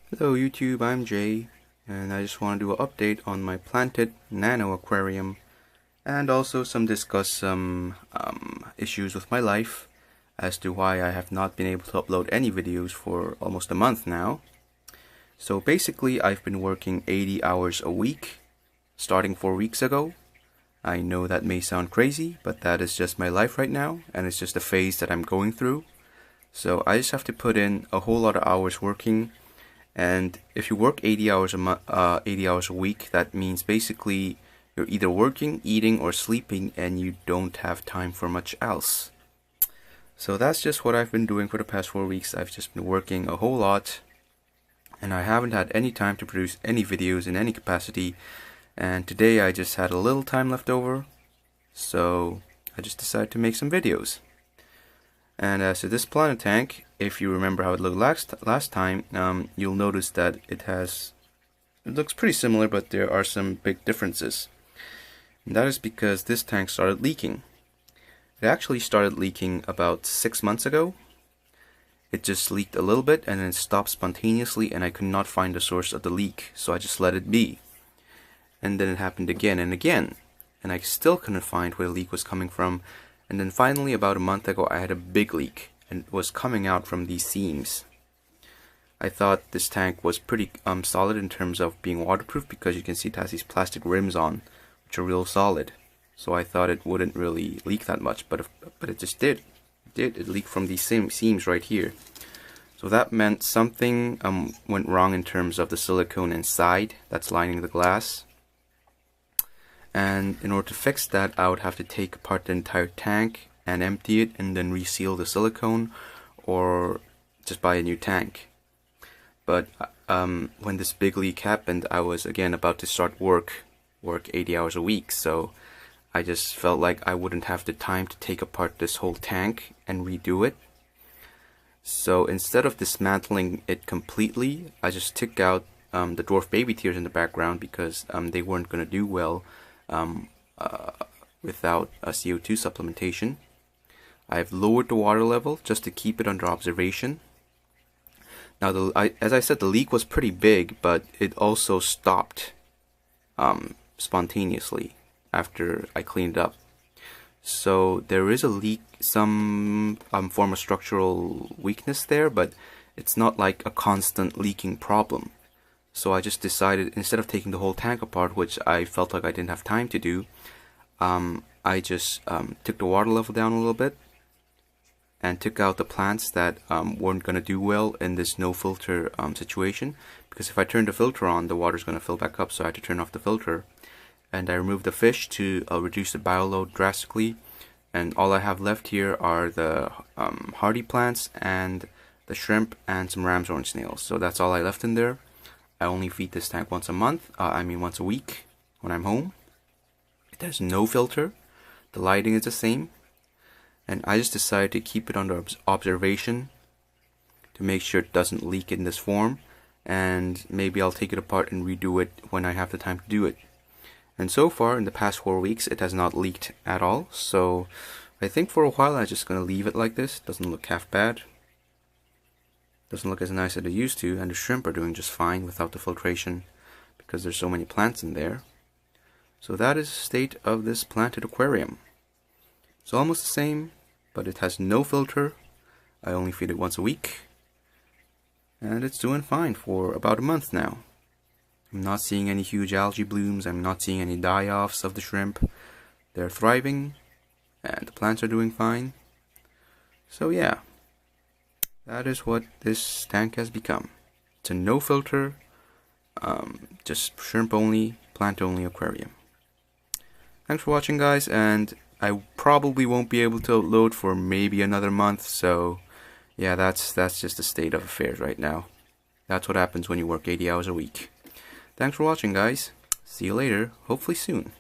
Hello YouTube, I'm Jay, and I just want to do an update on my planted nano aquarium and also discuss some issues with my life as to why I have not been able to upload any videos for almost a month now. So basically I've been working 80 hours a week starting 4 weeks ago. I know that may sound crazy, but that is just my life right now, and it's just a phase that I'm going through. So I just have to put in a whole lot of hours working. And if you work 80 hours a week, that means basically you're either working, eating, or sleeping, and you don't have time for much else. So that's just what I've been doing for the past 4 weeks. I've just been working a whole lot, and I haven't had any time to produce any videos in any capacity. And today I just had a little time left over, so I just decided to make some videos. And as to this planet tank, if you remember how it looked last time, you'll notice that it looks pretty similar, but there are some big differences. And that is because this tank started leaking. It actually started leaking about 6 months ago. It just leaked a little bit and then stopped spontaneously, and I could not find the source of the leak, so I just let it be. And then it happened again and again, and I still couldn't find where the leak was coming from. And then finally, about a month ago, I had a big leak, and it was coming out from these seams. I thought this tank was pretty solid in terms of being waterproof, because you can see it has these plastic rims on, which are real solid. So I thought it wouldn't really leak that much, but it just did. It leaked from these same seams right here. So that meant something went wrong in terms of the silicone inside that's lining the glass. And in order to fix that, I would have to take apart the entire tank and empty it and then reseal the silicone, or just buy a new tank. But when this big leak happened, I was again about to start work 80 hours a week, so I just felt like I wouldn't have the time to take apart this whole tank and redo it. So instead of dismantling it completely, I just took out the dwarf baby tears in the background, because they weren't going to do well without a CO2 supplementation. I've lowered the water level just to keep it under observation. Now, as I said, the leak was pretty big, but it also stopped spontaneously after I cleaned it up. So there is a leak, some form of structural weakness there, but it's not like a constant leaking problem. So I just decided, instead of taking the whole tank apart, which I felt like I didn't have time to do, I just took the water level down a little bit and took out the plants that weren't going to do well in this no filter situation, because if I turn the filter on, the water's going to fill back up, so I had to turn off the filter. And I removed the fish to reduce the bioload drastically, and all I have left here are the hardy plants and the shrimp and some ram's horn snails. So that's all I left in there. I only feed this tank once a week when I'm home. It has no filter. The lighting is the same. And I just decided to keep it under observation to make sure it doesn't leak in this form. And maybe I'll take it apart and redo it when I have the time to do it. And so far, in the past 4 weeks, it has not leaked at all. So I think for a while I'm just going to leave it like this. Doesn't look half bad. Doesn't look as nice as it used to, and the shrimp are doing just fine without the filtration because there's so many plants in there. So that is the state of this planted aquarium. It's almost the same, but it has no filter. I only feed it once a week, and it's doing fine for about a month now. I'm not seeing any huge algae blooms. I'm not seeing any die-offs of the shrimp. They're thriving, and the plants are doing fine. So yeah. That is what this tank has become. It's a no filter, just shrimp only, plant only aquarium. Thanks for watching, guys, and I probably won't be able to upload for maybe another month, so yeah, that's just the state of affairs right now. That's what happens when you work 80 hours a week. Thanks for watching, guys. See you later, hopefully soon.